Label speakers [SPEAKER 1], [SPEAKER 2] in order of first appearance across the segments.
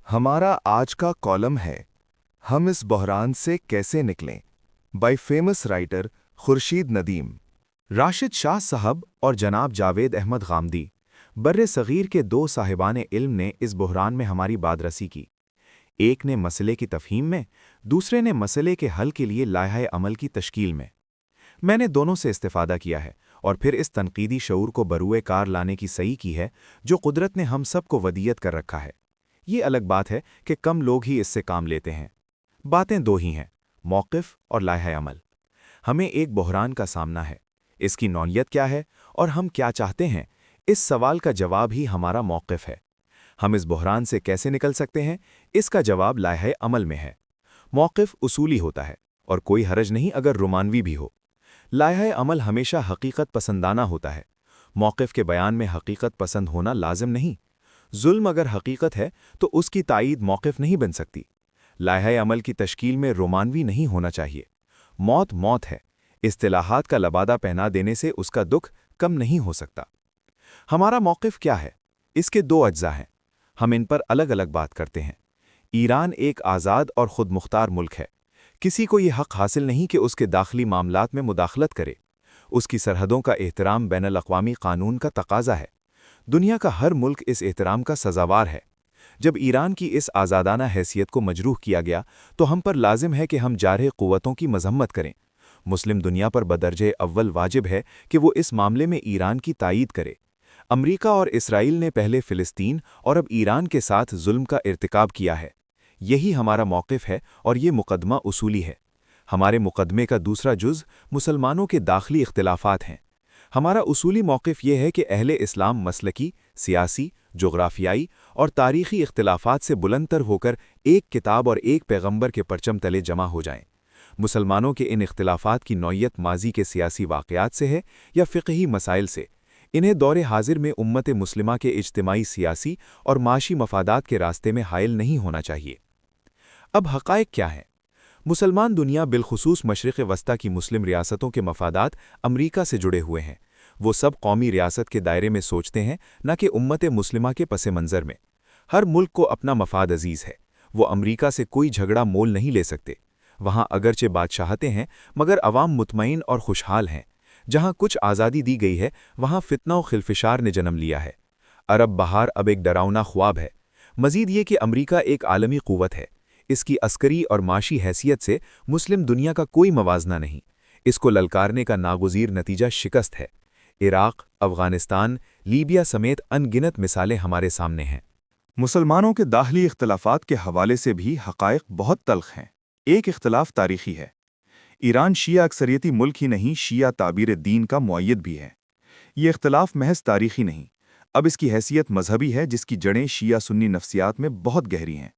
[SPEAKER 1] हमारा आज का कॉलम है हम इस बहरान से कैसे निकलें by famous writer Khurshid Nadeem. Rashid Shah साहब और जनाब जावेद अहमद गामदी बर्रे सगीर के दो साहिबान इल्म ने इस बहरान में हमारी बादरसी की। एक ने मसले की तफहीम में, दूसरे ने मसले के हल के लिए लायहा अमल की तश्कील में। मैंने दोनों से इस्तिफादा किया है और फिर इस तनकीदी शऊर को बरूए कार लाने की सही की है जो कुदरत ने हम सब को वदीयत कर रखा है। ये अलग बात है कि कम लोग ही इससे काम लेते हैं। बातें दो ही हैं, मौक़िफ़ और लायहा अमल। हमें एक बहरान का सामना है, इसकी नौइयत क्या है और हम क्या चाहते हैं, इस सवाल का जवाब ही हमारा मौक़िफ़ है। हम इस बहरान से कैसे निकल सकते हैं, इसका जवाब लायहा अमल में है। मौक़िफ़ उसूली होता है और कोई हरज नहीं अगर रोमानवी भी हो। लायहा अमल हमेशा हकीकत पसंदाना होता है। मौक़िफ़ के बयान में हकीकत पसंद होना लाजिम नहीं। जुल्म अगर हकीकत है तो उसकी तायीद मौक़िफ़ नहीं बन सकती। लायहा अमल की तश्कील में रोमानवी नहीं होना चाहिए। मौत मौत है, इस्तिलाहात का लबादा पहना देने से उसका दुख कम नहीं हो सकता। हमारा मौक़िफ़ क्या है? इसके दो अज्जा हैं, हम इन पर अलग अलग बात करते हैं। ईरान एक आज़ाद और ख़ुद मुख्तार मुल्क है। किसी को ये हक़ हासिल नहीं कि उसके दाखिली मामलात में मुदाखलत करे। उसकी सरहदों का एहतराम बैनुल अक़वामी कानून का तकाज़ा है। दुनिया का हर मुल्क इस एहतराम का सज़ावार है। जब ईरान की इस आज़ादाना हैसियत को मजरूह किया गया तो हम पर लाजिम है कि हम जारह क़ुव्वतों की मज़म्मत करें। मुस्लिम दुनिया पर बदरजे अव्वल वाजिब है कि वो इस मामले में ईरान की तायीद करे। अमरीका और इसराइल ने पहले फ़िलिस्तीन और अब ईरान के साथ जुल्म का इर्तिकाब किया है। यही हमारा मौक़िफ़ है और ये मुक़दमा उसूली है। हमारे मुक़दमे का दूसरा जुज़ मुसलमानों के दाखिली इख्तिलाफ़ात हैं। हमारा उसूली मौक़िफ़ ये है कि अहले इस्लाम मसलकी, सियासी, जोग्राफियाई और तारीख़ी इख्तिलाफ़ात से बुलंदतर होकर एक किताब और एक पैगंबर के परचम तले जमा हो जाएं। मुसलमानों के इन इख्तिलाफ़ात की नौइयत माजी के सियासी वाक़यात से है या फ़िक़ही मसाइल से। इन्हें दौरे हाजिर में उम्मत मुस्लिमा के इज्तिमाई सियासी और माशी मफादात के रास्ते में हायल नहीं होना चाहिए। अब हक़ाइक़ क्या हैं? मुसलमान दुनिया बिलखुसूस मशरिक़ वस्ता की मुस्लिम रियासतों के मफादात अमरीका से जुड़े हुए हैं। वो सब कौमी रियासत के दायरे में सोचते हैं, न कि उम्मत मुस्लिमा के पस मंज़र में। हर मुल्क को अपना मफाद अजीज़ है। वो अमरीका से कोई झगड़ा मोल नहीं ले सकते। वहाँ अगरचे बादशाहते हैं मगर अवाम मुतमईन और खुशहाल हैं। जहाँ कुछ आज़ादी दी गई है वहाँ फितना और खिलफिशार ने जन्म लिया है। अरब बहार अब एक डरावना ख्वाब है। मज़ीद ये कि अमरीका एक आलमी क़ुव्वत है। इसकी अस्करी और माशी हैसियत से मुस्लिम दुनिया का कोई मवाजना नहीं। इसको ललकारने का नागुज़ीर नतीजा शिकस्त है। इराक़, अफ़ग़ानिस्तान, लीबिया समेत अनगिनत मिसालें हमारे सामने हैं।
[SPEAKER 2] मुसलमानों के दाखिली इख्तिलाफ़ात के हवाले से भी हक़ाइक़ बहुत तल्ख़ हैं। एक इख्तिलाफ़ तारीख़ी है। ईरान शिया अक्सरियती मुल्क ही नहीं, शिया ताबीर दीन का मुअय्यद भी है। ये इख्तिलाफ़ महज तारीख़ी नहीं, अब इसकी हैसियत मजहबी है जिसकी जड़ें शिया सुन्नी नफ्सियात में बहुत गहरी हैं।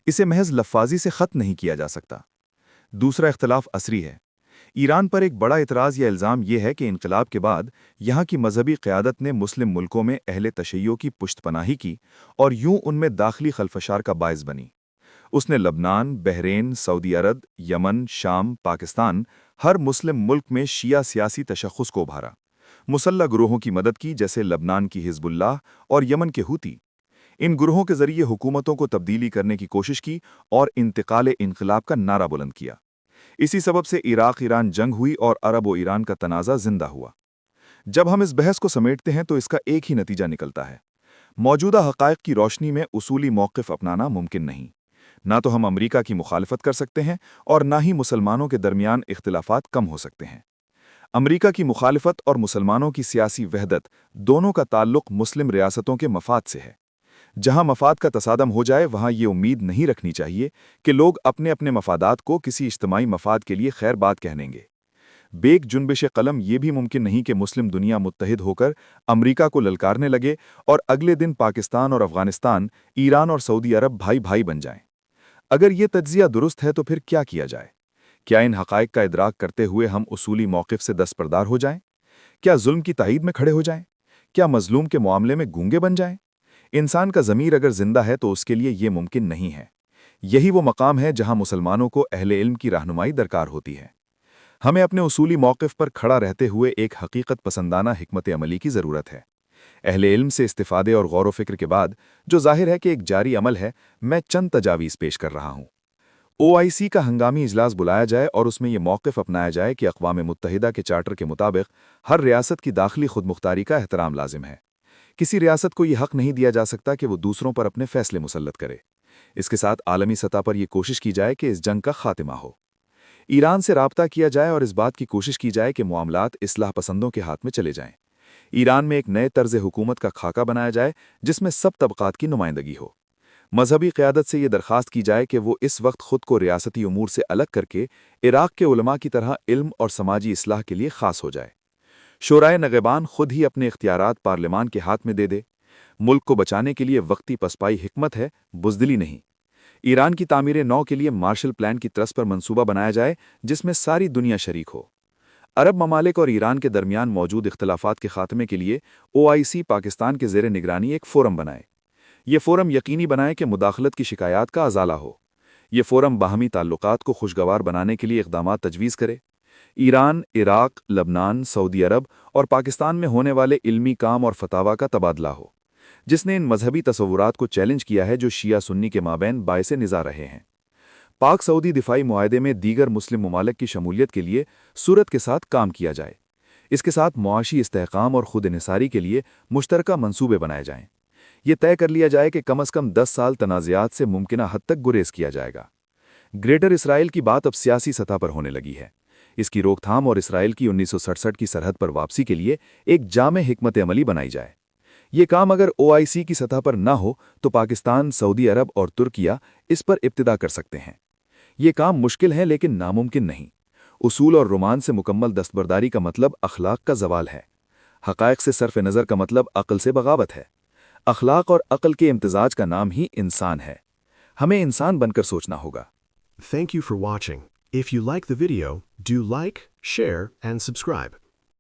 [SPEAKER 2] इसे महज लफ़ाज़ी से ख़त्म नहीं किया जा सकता। दूसरा इख्तिलाफ़ असरी है। ईरान पर एक बड़ा इतराज़ या इल्ज़ाम यह है कि इनक़िलाब के बाद यहाँ की मजहबी क़यादत ने मुस्लिम मुल्कों में अहले तशय्यो की पुश्तपनाही की और यूं उनमें दाखिली खलफशार का बायस बनी। उसने लबनान, बहरेन, सऊदी अरब, यमन, शाम, पाकिस्तान हर मुस्लिम मुल्क में शिया सियासी तशख़्ख़ुस को उभारा। मुसल्लह गुरोहों की मदद की जैसे लबनान की हिज़्बुल्लाह और यमन के हूती। इन गुरोहों के ज़रिए हुकूमतों को तब्दीली करने की कोशिश की और इंतकाल इनक़िलाब का नारा बुलंद किया। इसी सबब से इराक़ ईरान जंग हुई और अरब व ईरान का तनाज़ा ज़िंदा हुआ। जब हम इस बहस को समेटते हैं तो इसका एक ही नतीजा निकलता है। मौजूदा हक़ाइक़ की रोशनी में उसूली मौक़िफ़ अपनाना मुमकिन नहीं। ना तो हम अमरीका की मुखालफत कर सकते हैं और ना ही मुसलमानों के दरमियान इख्तिलाफ़ात कम हो सकते हैं। अमरीका की मुखालफत और मुसलमानों की सियासी वहदत दोनों का ताल्लुक़ मुस्लिम रियासतों के मफाद से है। जहाँ मफाद का तसादम हो जाए वहाँ ये उम्मीद नहीं रखनी चाहिए कि लोग अपने अपने मफादात को किसी इज्तिमाई मफाद के लिए खैर बात कहनेंगे। बेक जुनबिश कलम ये भी मुमकिन नहीं कि मुस्लिम दुनिया मुत्तहिद होकर अमरीका को ललकारने लगे और अगले दिन पाकिस्तान और अफ़ग़ानिस्तान, ईरान और सऊदी अरब भाई भाई बन जाएं। अगर ये तज्ज़िया दुरुस्त है तो फिर क्या किया जाए? क्या इन हक़ाइक़ का इदराक करते हुए हम उसूली मौक़िफ़ से दस्तबरदार हो जाएं? क्या जुल्म की तायीद में खड़े हो जाएं? क्या मज़लूम के मामले में गूंगे बन जाएं? इंसान का ज़मीर अगर जिंदा है तो उसके लिए ये मुमकिन नहीं है। यही वो मकाम है जहाँ मुसलमानों को अहले इल्म की रहनुमाई दरकार होती है। हमें अपने उसूली मौक़िफ़ पर खड़ा रहते हुए एक हकीकत पसंदाना हिकमत अमली की ज़रूरत है। اہل علم سے استفادے اور غور و فکر کے بعد جو ظاہر ہے کہ ایک جاری عمل ہے، میں چند تجاویز پیش کر رہا ہوں۔ OIC کا ہنگامی اجلاس بلایا جائے اور اس میں یہ موقف اپنایا جائے کہ اقوام متحدہ کے چارٹر کے مطابق ہر ریاست کی داخلی خود مختاری کا احترام لازم ہے۔ کسی ریاست کو یہ حق نہیں دیا جا سکتا کہ وہ دوسروں پر اپنے فیصلے مسلط کرے۔ اس کے ساتھ عالمی سطح پر یہ کوشش کی جائے کہ اس جنگ کا خاتمہ ہو۔ ایران سے رابطہ کیا جائے اور اس بات کی کوشش کی جائے کہ معاملات اصلاح پسندوں کے ہاتھ میں چلے جائیں۔ ایران میں ایک نئے طرز حکومت کا خاکہ بنایا جائے جس میں سب طبقات کی نمائندگی ہو۔ مذہبی قیادت سے یہ درخواست کی جائے کہ وہ اس وقت خود کو ریاستی امور سے الگ کر کے عراق کے علماء کی طرح علم اور سماجی اصلاح کے لیے خاص ہو جائے۔ شورائے نگہبان خود ہی اپنے اختیارات پارلیمان کے ہاتھ میں دے دے۔ ملک کو بچانے کے لیے وقتی پسپائی حکمت ہے، بزدلی نہیں۔ ایران کی تعمیر نو کے لیے مارشل پلان کی طرز پر منصوبہ بنایا جائے جس میں ساری دنیا شریک ہو۔ عرب ممالک اور ایران کے درمیان موجود اختلافات کے خاتمے کے لیے OIC پاکستان کے زیر نگرانی ایک فورم بنائے۔ یہ فورم یقینی بنائے کہ مداخلت کی شکایات کا ازالہ ہو۔ یہ فورم باہمی تعلقات کو خوشگوار بنانے کے لیے اقدامات تجویز کرے۔ ایران، عراق، لبنان، سعودی عرب اور پاکستان میں ہونے والے علمی کام اور فتاوی کا تبادلہ ہو، جس نے ان مذہبی تصورات کو چیلنج کیا ہے جو شیعہ سنی کے مابین باعث نزاع رہے ہیں۔ پاک سعودی دفاعی معاہدے میں دیگر مسلم ممالک کی شمولیت کے لیے صورت کے ساتھ کام کیا جائے۔ اس کے ساتھ معاشی استحکام اور خود انحصاری کے لیے مشترکہ منصوبے بنائے جائیں۔ یہ طے کر لیا جائے کہ کم از کم 10 سال تنازعات سے ممکنہ حد تک گریز کیا جائے گا۔ گریٹر اسرائیل کی بات اب سیاسی سطح پر ہونے لگی ہے۔ اس کی روک تھام اور اسرائیل کی 1967 کی سرحد پر واپسی کے لیے ایک جامع حکمت عملی بنائی جائے۔ یہ کام اگر OIC کی سطح پر نہ ہو تو پاکستان، سعودی عرب اور ترکیہ اس پر ابتدا کر سکتے ہیں۔ یہ کام مشکل ہے لیکن ناممکن نہیں۔ اصول اور رومان سے مکمل دستبرداری کا مطلب اخلاق کا زوال ہے۔ حقائق سے صرف نظر کا مطلب عقل سے بغاوت ہے۔ اخلاق اور عقل کے امتزاج کا نام ہی انسان ہے۔ ہمیں انسان بن کر سوچنا ہوگا۔
[SPEAKER 3] Thank you for watching. If you like the video, do like, share, and subscribe.